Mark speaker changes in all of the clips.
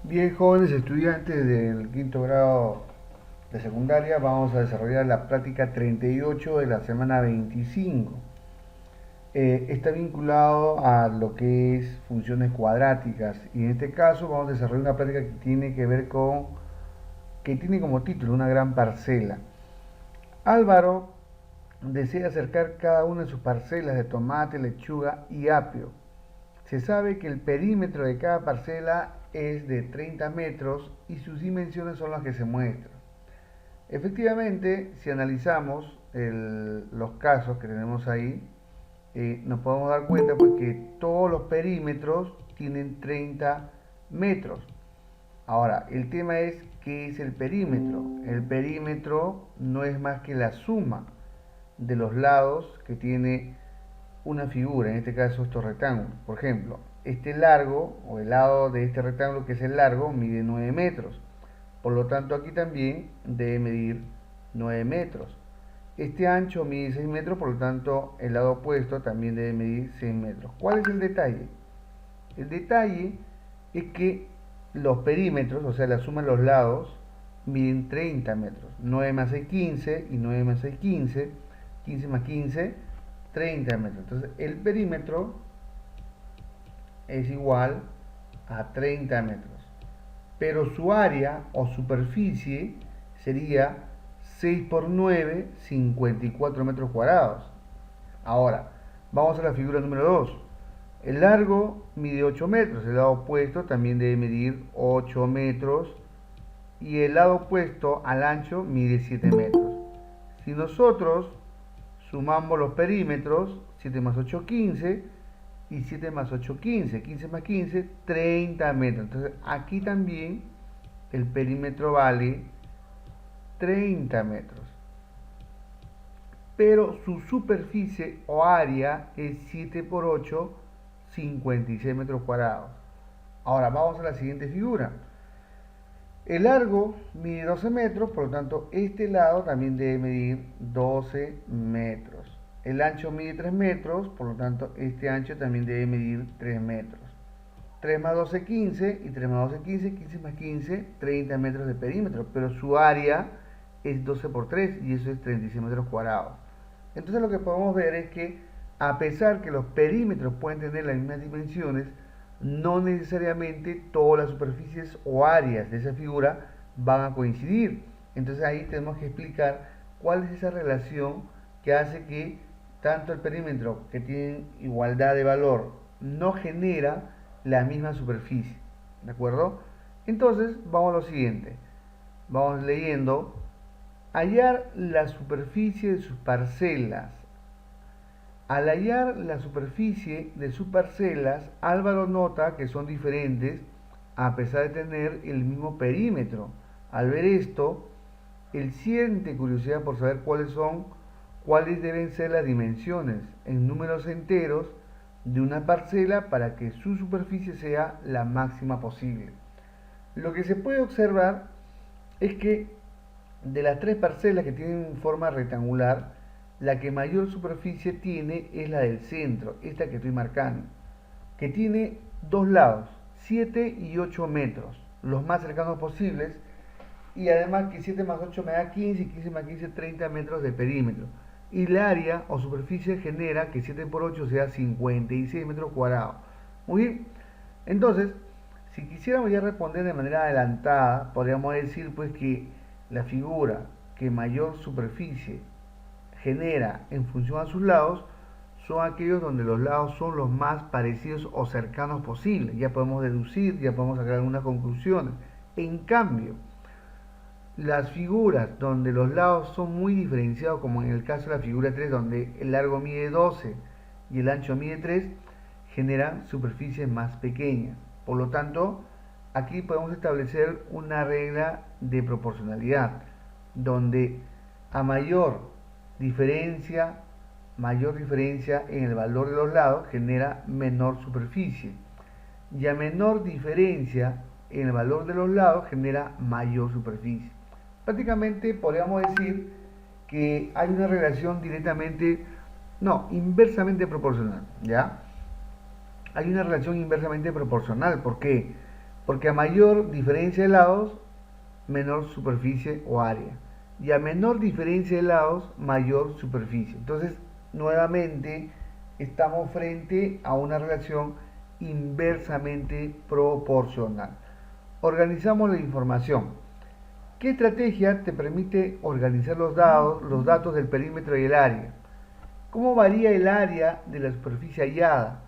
Speaker 1: Bien, jóvenes estudiantes del quinto grado de secundaria, vamos a desarrollar la práctica 38 de la semana 25. Está vinculado a lo que es funciones cuadráticas y en este caso vamos a desarrollar una práctica que tiene que ver con, que tiene como título una gran parcela. Álvaro desea acercar cada una de sus parcelas de tomate, lechuga y apio. Se sabe que el perímetro de cada parcela es de 30 metros y sus dimensiones son las que se muestran. Efectivamente, si analizamos los casos que tenemos ahí, nos podemos dar cuenta pues, que todos los perímetros tienen 30 metros. Ahora, el tema es qué es el perímetro. El perímetro no es más que la suma de los lados que tiene una figura, en este caso estos rectángulos. Por ejemplo, este largo o el lado de este rectángulo que es el largo mide 9 metros. Por lo tanto aquí también debe medir 9 metros. Este ancho mide 6 metros, por lo tanto el lado opuesto también debe medir 6 metros. ¿Cuál es el detalle? El detalle es que los perímetros, o sea la suma de los lados, miden 30 metros. 9 más 6, 15 y 9 más 6, 15. 15 más 15, 30 metros. Entonces el perímetro es igual a 30 metros. Pero su área o superficie sería 6 por 9, 54 metros cuadrados. Ahora, vamos a la figura número 2. El largo mide 8 metros, el lado opuesto también debe medir 8 metros y el lado opuesto al ancho mide 7 metros. Si nosotros sumamos los perímetros, 7 más 8, 15 y 7 más 8, 15. 15 más 15, 30 metros. Entonces aquí también el perímetro vale 30 metros. Pero su superficie o área es 7 por 8, 56 metros cuadrados. Ahora vamos a la siguiente figura. El largo mide 12 metros, por lo tanto este lado también debe medir 12 metros. El ancho mide 3 metros, por lo tanto este ancho también debe medir 3 metros. 3 más 12, 15 y 3 más 12, 15, 15 más 15, 30 metros de perímetro, pero su área es 12 por 3 y eso es 36 metros cuadrados. Entonces lo que podemos ver es que a pesar que los perímetros pueden tener las mismas dimensiones, no necesariamente todas las superficies o áreas de esa figura van a coincidir. Entonces ahí tenemos que explicar cuál es esa relación que hace que tanto el perímetro que tiene igualdad de valor no genera la misma superficie. ¿De acuerdo? Entonces vamos a lo siguiente. Vamos leyendo. Hallar la superficie de sus parcelas. Al hallar la superficie de sus parcelas, Álvaro nota que son diferentes a pesar de tener el mismo perímetro. Al ver esto, él siente curiosidad por saber cuáles deben ser las dimensiones en números enteros de una parcela para que su superficie sea la máxima posible. Lo que se puede observar es que de las tres parcelas que tienen forma rectangular, la que mayor superficie tiene es la del centro, esta que estoy marcando, que tiene dos lados, 7 y 8 metros, los más cercanos posibles, y además que 7 más 8 me da 15 y 15 más 15, 30 metros de perímetro. Y el área o superficie genera que 7 por 8 sea 56 metros cuadrados. Muy bien, entonces, si quisiéramos ya responder de manera adelantada, podríamos decir pues que la figura que mayor superficie genera en función a sus lados son aquellos donde los lados son los más parecidos o cercanos posibles. Ya podemos deducir, ya podemos sacar algunas conclusiones. En cambio, las figuras donde los lados son muy diferenciados, como en el caso de la figura 3, donde el largo mide 12 y el ancho mide 3, generan superficies más pequeñas. Por lo tanto, aquí podemos establecer una regla de proporcionalidad, donde a mayor diferencia en el valor de los lados genera menor superficie, y a menor diferencia en el valor de los lados genera mayor superficie. Prácticamente podríamos decir que hay una relación inversamente proporcional, ¿ya? Hay una relación inversamente proporcional. ¿Por qué? Porque a mayor diferencia de lados, menor superficie o área. Y a menor diferencia de lados, mayor superficie. Entonces, nuevamente, estamos frente a una relación inversamente proporcional. Organizamos la información. ¿Qué estrategia te permite organizar los datos del perímetro y el área? ¿Cómo varía el área de la superficie hallada?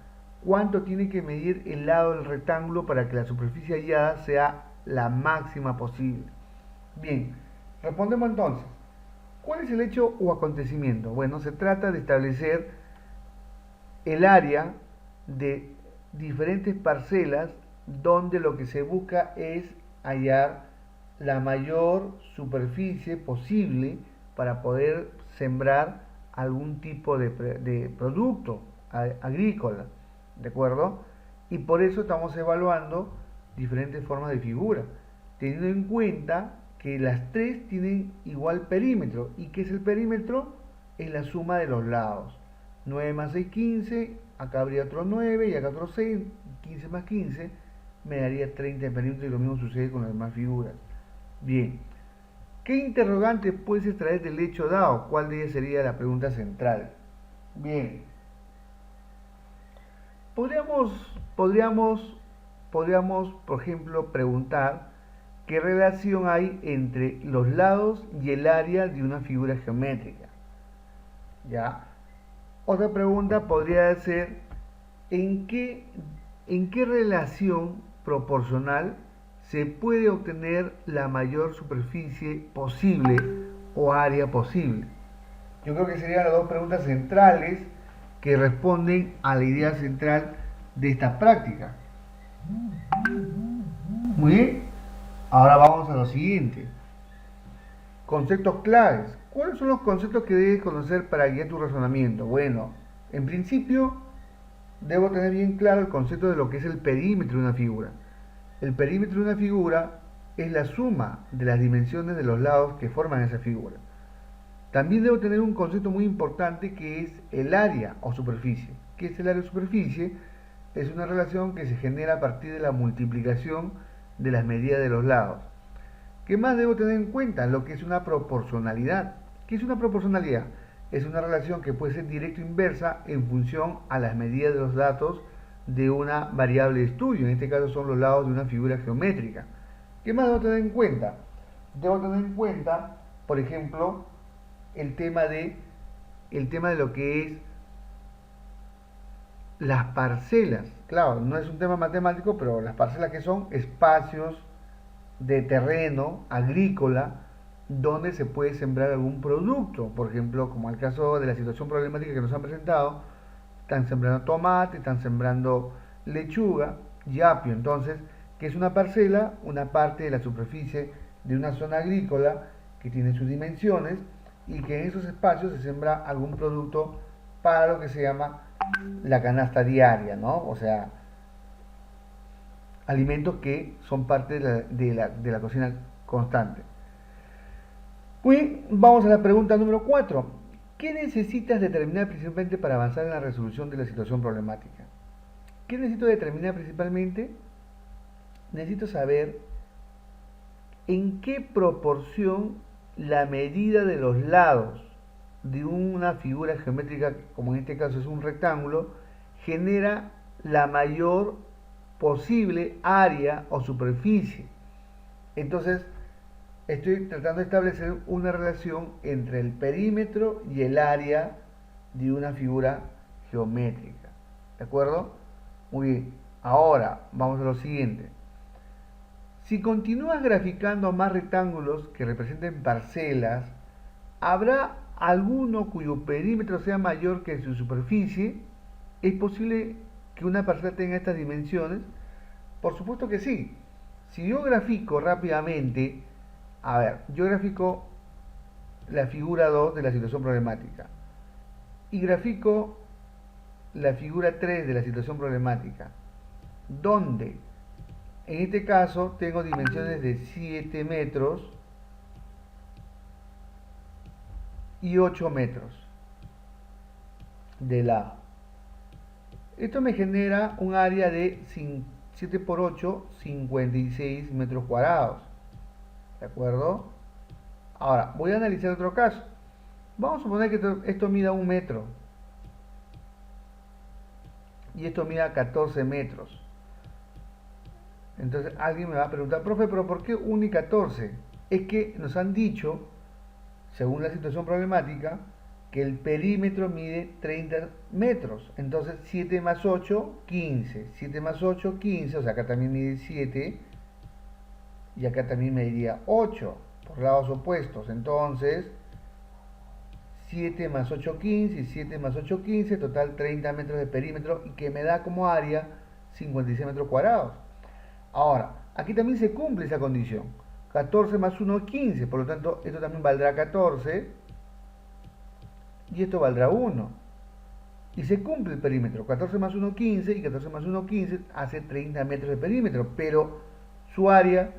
Speaker 1: ¿Cuánto tiene que medir el lado del rectángulo para que la superficie hallada sea la máxima posible? Bien, respondemos entonces. ¿Cuál es el hecho o acontecimiento? Bueno, se trata de establecer el área de diferentes parcelas donde lo que se busca es hallar la mayor superficie posible para poder sembrar algún tipo de producto agrícola, ¿de acuerdo? Y por eso estamos evaluando diferentes formas de figura, teniendo en cuenta que las tres tienen igual perímetro. ¿Y qué es el perímetro? Es la suma de los lados. 9 más 6, 15, acá habría otro 9 y acá otro 6, 15 más 15 me daría 30 de perímetro, y lo mismo sucede con las demás figuras. Bien, ¿qué interrogante puedes extraer del hecho dado? ¿Cuál de ellas sería la pregunta central? Bien, podríamos, por ejemplo, preguntar qué relación hay entre los lados y el área de una figura geométrica. ¿Ya? Otra pregunta podría ser, ¿en qué relación proporcional se puede obtener la mayor superficie posible o área posible? Yo creo que serían las dos preguntas centrales que responden a la idea central de esta práctica. Muy bien, ahora vamos a lo siguiente. Conceptos claves. ¿Cuáles son los conceptos que debes conocer para guiar tu razonamiento? Bueno, en principio debo tener bien claro el concepto de lo que es el perímetro de una figura. El perímetro de una figura es la suma de las dimensiones de los lados que forman esa figura. También debo tener un concepto muy importante que es el área o superficie. ¿Qué es el área o superficie? Es una relación que se genera a partir de la multiplicación de las medidas de los lados. ¿Qué más debo tener en cuenta? Lo que es una proporcionalidad. ¿Qué es una proporcionalidad? Es una relación que puede ser directa o inversa en función a las medidas de los datos de una variable de estudio. En este caso son los lados de una figura geométrica. ¿Qué más debo tener en cuenta? Debo tener en cuenta, por ejemplo, el tema de lo que es las parcelas. Claro, no es un tema matemático, pero las parcelas, que son espacios de terreno agrícola donde se puede sembrar algún producto. Por ejemplo, como el caso de la situación problemática que nos han presentado, están sembrando tomate, están sembrando lechuga y apio. Entonces, ¿qué es una parcela? Una parte de la superficie de una zona agrícola que tiene sus dimensiones y que en esos espacios se sembra algún producto para lo que se llama la canasta diaria, ¿no? O sea, alimentos que son parte de la cocina constante. Pues vamos a la pregunta número 4. ¿Qué necesitas determinar principalmente para avanzar en la resolución de la situación problemática? ¿Qué necesito determinar principalmente? Necesito saber en qué proporción la medida de los lados de una figura geométrica, como en este caso es un rectángulo, genera la mayor posible área o superficie. Entonces, estoy tratando de establecer una relación entre el perímetro y el área de una figura geométrica. ¿De acuerdo? Muy bien. Ahora, vamos a lo siguiente. Si continúas graficando más rectángulos que representen parcelas, ¿habrá alguno cuyo perímetro sea mayor que su superficie? ¿Es posible que una parcela tenga estas dimensiones? Por supuesto que sí. Si yo grafico rápidamente, a ver, yo grafico la figura 2 de la situación problemática y grafico la figura 3 de la situación problemática, donde en este caso tengo dimensiones de 7 metros y 8 metros de lado. Esto me genera un área de 7 por 8, 56 metros cuadrados. ¿De acuerdo? Ahora, voy a analizar otro caso. Vamos a suponer que esto mida 1 metro. Y esto mida 14 metros. Entonces alguien me va a preguntar, profe, pero ¿por qué 1 y 14? Es que nos han dicho, según la situación problemática, que el perímetro mide 30 metros. Entonces 7 más 8, 15. 7 más 8, 15. O sea, acá también mide 7. Y acá también mediría 8. Por lados opuestos. Entonces 7 más 8, 15. Y 7 más 8, 15. Total 30 metros de perímetro. Y que me da como área 56 metros cuadrados. Ahora, aquí también se cumple esa condición. 14 más 1, 15. Por lo tanto, esto también valdrá 14. Y esto valdrá 1. Y se cumple el perímetro. 14 más 1, 15. Y 14 más 1, 15 hace 30 metros de perímetro. Pero su área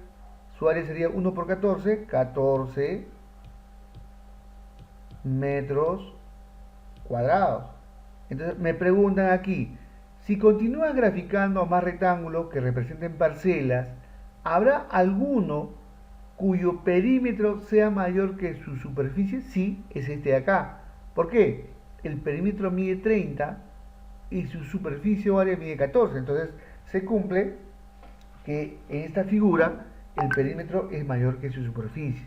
Speaker 1: sería 1 por 14. 14 metros cuadrados. Entonces me preguntan aquí, si continúan graficando más rectángulos que representen parcelas, ¿habrá alguno cuyo perímetro sea mayor que su superficie? Sí, es este de acá. ¿Por qué? El perímetro mide 30 y su superficie o área mide 14. Entonces se cumple que en esta figura el perímetro es mayor que su superficie.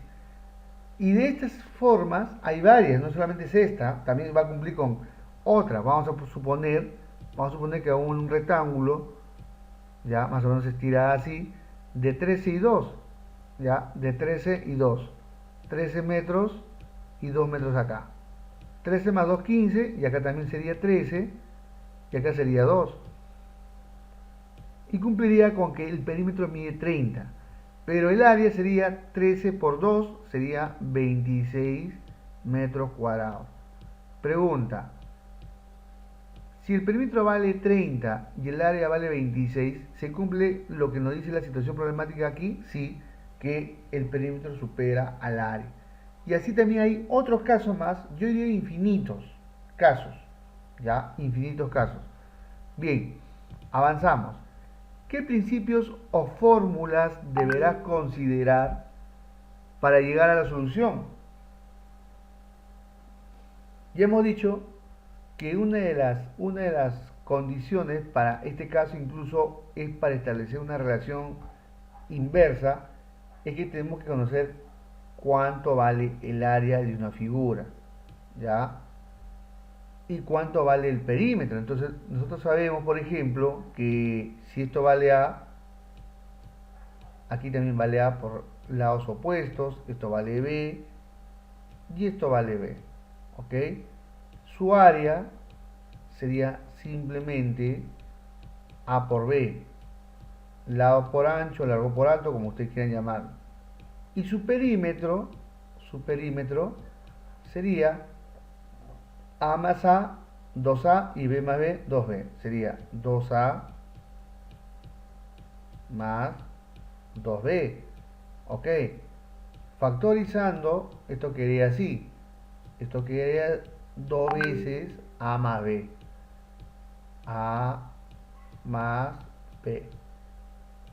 Speaker 1: Y de estas formas hay varias, no solamente es esta, también va a cumplir con otra. Vamos a suponer que un rectángulo, ya más o menos se estira así, de 13 y 2, ya, de 13 y 2, 13 metros y 2 metros acá. 13 más 2, 15, y acá también sería 13, y acá sería 2. Y cumpliría con que el perímetro mide 30. Pero el área sería 13 por 2, sería 26 metros cuadrados. Pregunta, si el perímetro vale 30 y el área vale 26, ¿se cumple lo que nos dice la situación problemática aquí? Sí, que el perímetro supera al área. Y así también hay otros casos más, yo diría infinitos casos, ¿ya? Infinitos casos. Bien, avanzamos. ¿Qué principios o fórmulas deberás considerar para llegar a la solución? Ya hemos dicho que una de las condiciones para este caso incluso es para establecer una relación inversa, es que tenemos que conocer cuánto vale el área de una figura, ¿ya? Y cuánto vale el perímetro. Entonces nosotros sabemos, por ejemplo, que si esto vale A, aquí también vale A por lados opuestos, esto vale B y esto vale B, ¿ok? Su área sería simplemente A por B, lado por ancho, largo por alto, como ustedes quieran llamarlo. Y su perímetro sería A más A, 2A y B más B, 2B. Sería 2A más 2B. Ok. Factorizando, esto quedaría así. Esto quedaría 2 veces A más B. A más B.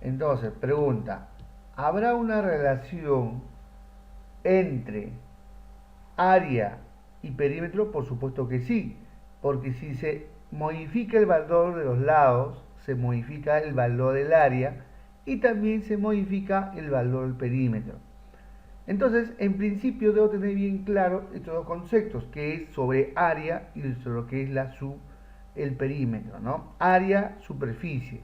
Speaker 1: Entonces, pregunta, ¿habrá una relación entre área y perímetro? Por supuesto que sí, porque si se modifica el valor de los lados, se modifica el valor del área y también se modifica el valor del perímetro. Entonces, en principio debo tener bien claro estos dos conceptos, que es sobre área y sobre lo que es el perímetro, ¿no? Área, superficie.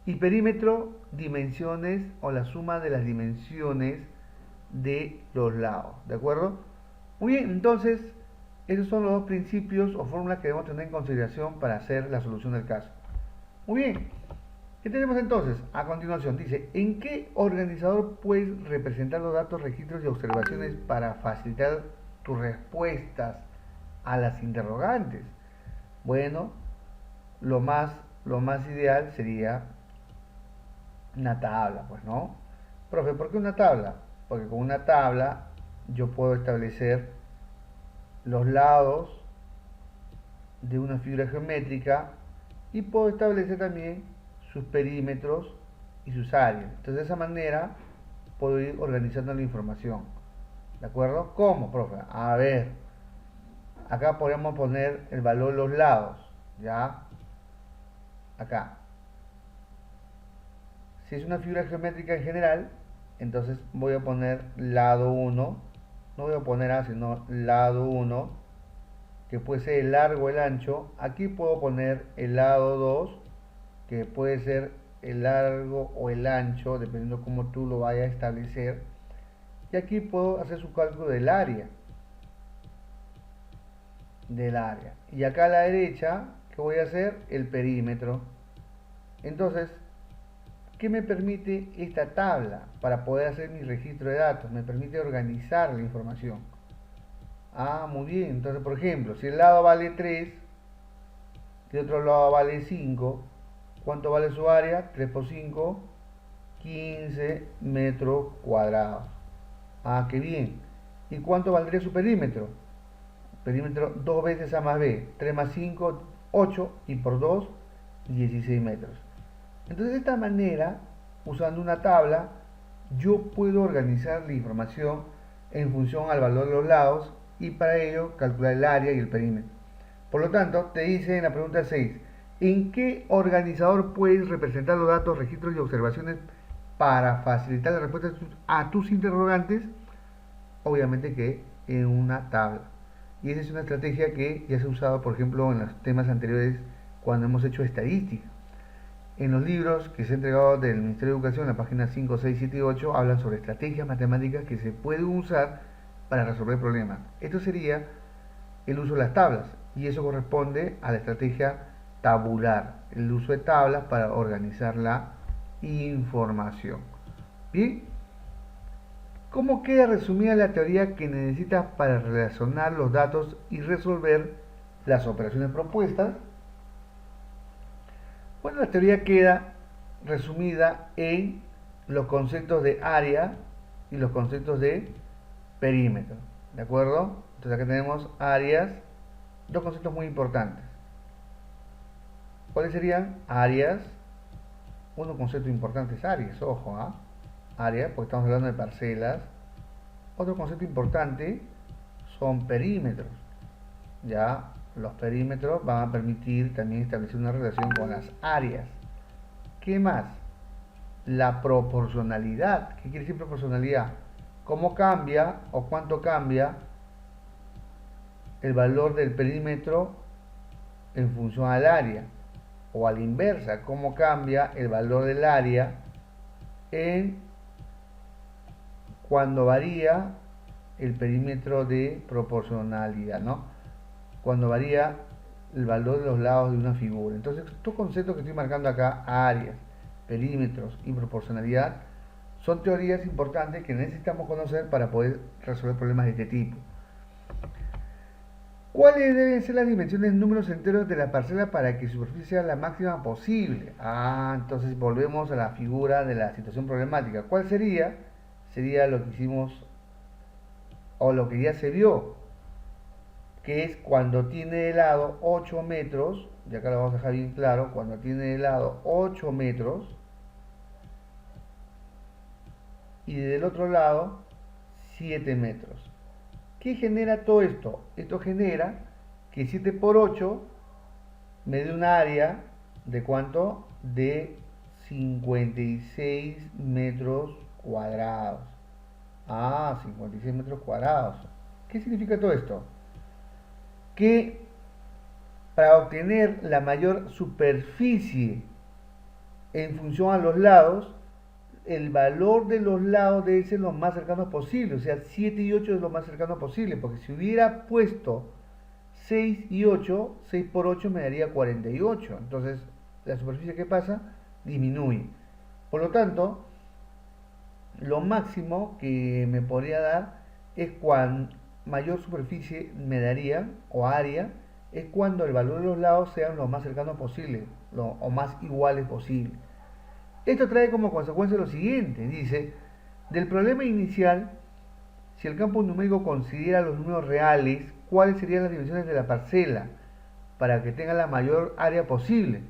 Speaker 1: Y perímetro, dimensiones o la suma de las dimensiones de los lados, ¿de acuerdo? Muy bien, entonces, esos son los dos principios o fórmulas que debemos tener en consideración para hacer la solución del caso. Muy bien, ¿qué tenemos entonces? A continuación, dice, ¿en qué organizador puedes representar los datos, registros y observaciones para facilitar tus respuestas a las interrogantes? Bueno, lo más ideal sería una tabla, pues, ¿no? Profe, ¿por qué una tabla? Porque con una tabla yo puedo establecer los lados de una figura geométrica y puedo establecer también sus perímetros y sus áreas. Entonces de esa manera puedo ir organizando la información. ¿De acuerdo? ¿Cómo, profe? A ver, acá podemos poner el valor de los lados, ¿ya? Acá. Si es una figura geométrica en general, entonces voy a poner lado 1, no voy a poner A, sino lado 1, que puede ser el largo o el ancho. Aquí puedo poner el lado 2, que puede ser el largo o el ancho, dependiendo cómo tú lo vayas a establecer. Y aquí puedo hacer su cálculo del área. Y acá a la derecha, ¿qué voy a hacer? El perímetro. Entonces, ¿qué me permite esta tabla para poder hacer mi registro de datos? Me permite organizar la información. Ah, muy bien. Entonces, por ejemplo, si el lado vale 3, y el otro lado vale 5, ¿cuánto vale su área? 3 por 5, 15 metros cuadrados. Ah, qué bien. ¿Y cuánto valdría su perímetro? Perímetro 2 veces A más B. 3 más 5, 8. Y por 2, 16 metros. Entonces de esta manera, usando una tabla, yo puedo organizar la información en función al valor de los lados y para ello calcular el área y el perímetro. Por lo tanto, te dice en la pregunta 6, ¿en qué organizador puedes representar los datos, registros y observaciones para facilitar la respuesta a tus interrogantes? Obviamente que en una tabla. Y esa es una estrategia que ya se ha usado, por ejemplo, en los temas anteriores cuando hemos hecho estadística. En los libros que se han entregado del Ministerio de Educación, en la página 5, 6, 7 y 8, hablan sobre estrategias matemáticas que se pueden usar para resolver problemas. Esto sería el uso de las tablas, y eso corresponde a la estrategia tabular, el uso de tablas para organizar la información. Bien, ¿cómo queda resumida la teoría que necesitas para relacionar los datos y resolver las operaciones propuestas? Bueno, la teoría queda resumida en los conceptos de área y los conceptos de perímetro. ¿De acuerdo? Entonces acá tenemos áreas, dos conceptos muy importantes. ¿Cuáles serían? Áreas. Uno concepto importante es áreas, ojo, ¿ah? Áreas, porque estamos hablando de parcelas. Otro concepto importante son perímetros. Ya los perímetros van a permitir también establecer una relación con las áreas. ¿Qué más? La proporcionalidad. ¿Qué quiere decir proporcionalidad? ¿Cómo cambia o cuánto cambia el valor del perímetro en función al área? O a la inversa, ¿cómo cambia el valor del área en cuando varía el perímetro de proporcionalidad, ¿no? Cuando varía el valor de los lados de una figura. Entonces, estos conceptos que estoy marcando acá, áreas, perímetros y proporcionalidad, son teorías importantes que necesitamos conocer para poder resolver problemas de este tipo. ¿Cuáles deben ser las dimensiones en números enteros de la parcela para que su superficie sea la máxima posible? Entonces volvemos a la figura de la situación problemática. ¿Cuál sería? Sería lo que hicimos o lo que ya se vio, que es cuando tiene de lado 8 metros, y acá lo vamos a dejar bien claro, cuando tiene de lado 8 metros y del otro lado 7 metros. ¿Qué genera todo esto? Esto genera que 7 por 8 me dé un área de ¿cuánto? De 56 metros cuadrados. 56 metros cuadrados. ¿Qué significa todo esto? Que para obtener la mayor superficie en función a los lados, el valor de los lados debe ser lo más cercano posible, o sea, 7 y 8 es lo más cercano posible, porque si hubiera puesto 6 y 8, 6 por 8 me daría 48, entonces la superficie que pasa disminuye. Por lo tanto, lo máximo que me podría dar es cuando mayor superficie me daría, o área, es cuando el valor de los lados sean lo más cercano posible, o más iguales posible. Esto trae como consecuencia lo siguiente, dice, del problema inicial, si el campo numérico considera los números reales, ¿cuáles serían las dimensiones de la parcela para que tenga la mayor área posible?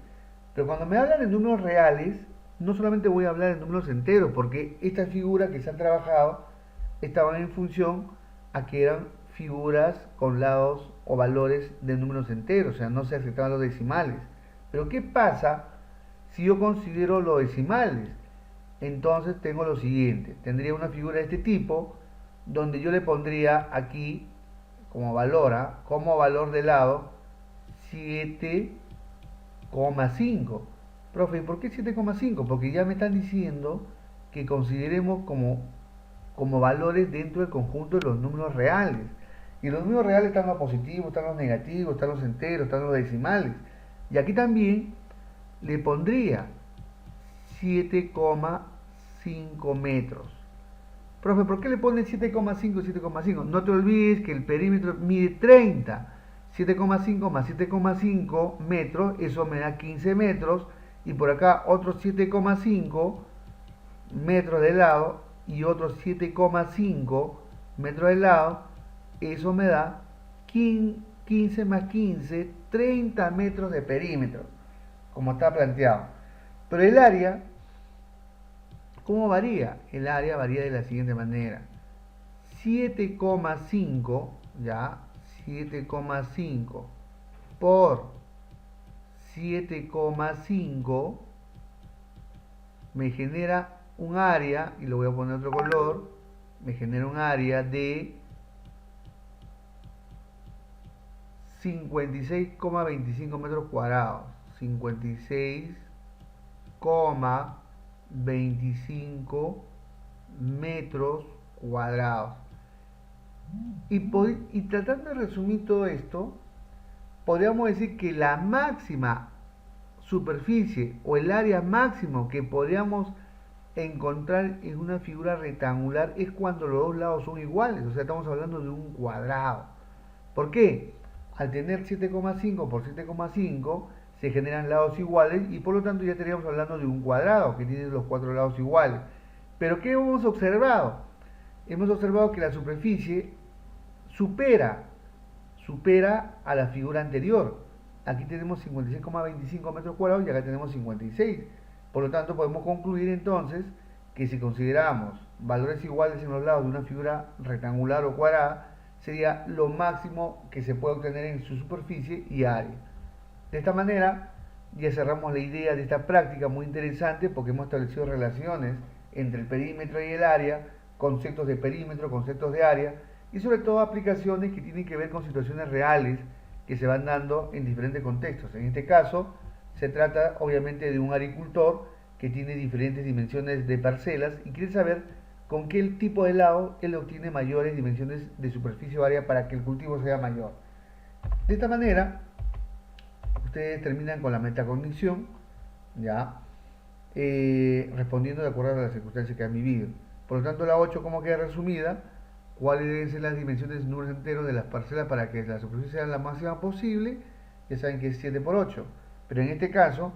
Speaker 1: Pero cuando me hablan de números reales, no solamente voy a hablar de números enteros, porque estas figuras que se han trabajado estaban en función a que eran figuras con lados o valores de números enteros, o sea, no se aceptaban los decimales. Pero ¿qué pasa si yo considero los decimales? Entonces tengo lo siguiente, tendría una figura de este tipo, donde yo le pondría aquí como valor de lado 7,5. Profe, ¿por qué 7,5? Porque ya me están diciendo que consideremos como valores dentro del conjunto de los números reales. Y los números reales están los positivos, están los negativos, están los enteros, están los decimales. Y aquí también le pondría 7,5 metros. Profe, ¿por qué le ponen 7,5 y 7,5? No te olvides que el perímetro mide 30. 7,5 más 7,5 metros, eso me da 15 metros. Y por acá otros 7,5 metros de lado y otros 7,5 metros de lado, eso me da 15 más 15, 30 metros de perímetro, como está planteado. Pero el área, ¿cómo varía? El área varía de la siguiente manera. 7,5, ya, 7,5 por 7,5 me genera un área, y lo voy a poner otro color, me genera un área de 56,25 metros cuadrados. 56,25 metros cuadrados. Y tratando de resumir todo esto, podríamos decir que la máxima superficie o el área máximo que podríamos encontrar en una figura rectangular es cuando los dos lados son iguales, o sea, estamos hablando de un cuadrado. ¿Por qué? Al tener 7,5 por 7,5 se generan lados iguales y por lo tanto ya estaríamos hablando de un cuadrado que tiene los cuatro lados iguales. Pero ¿qué hemos observado? Hemos observado que la superficie supera a la figura anterior. Aquí tenemos 56,25 metros cuadrados y acá tenemos 56. Por lo tanto, podemos concluir entonces que si consideramos valores iguales en los lados de una figura rectangular o cuadrada, sería lo máximo que se puede obtener en su superficie y área. De esta manera, ya cerramos la idea de esta práctica muy interesante porque hemos establecido relaciones entre el perímetro y el área, conceptos de perímetro, conceptos de área, y sobre todo aplicaciones que tienen que ver con situaciones reales que se van dando en diferentes contextos. En este caso, se trata obviamente de un agricultor que tiene diferentes dimensiones de parcelas y quiere saber con qué tipo de lado él obtiene mayores dimensiones de superficie o área para que el cultivo sea mayor. De esta manera, ustedes terminan con la metacognición, ya, respondiendo de acuerdo a las circunstancias que han vivido. Por lo tanto, la 8, como queda resumida, cuáles deben ser las dimensiones de números enteros de las parcelas para que la superficie sea la máxima posible. Ya saben que es 7 por 8. Pero en este caso,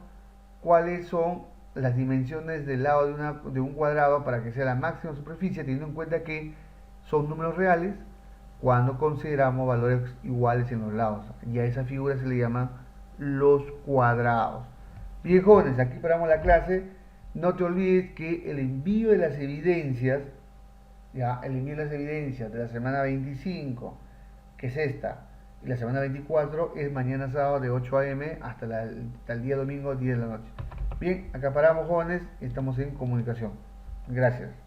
Speaker 1: cuáles son las dimensiones del lado de un cuadrado para que sea la máxima superficie, teniendo en cuenta que son números reales cuando consideramos valores iguales en los lados. Y a esa figura se le llaman los cuadrados. Bien, jóvenes, aquí paramos la clase. No te olvides que el envío de las evidencias, ya, el envío de las evidencias de la semana 25, que es esta, y la semana 24 es mañana sábado de 8 a.m. hasta el día domingo 10 de la noche. Bien, acá paramos, jóvenes, estamos en comunicación. Gracias.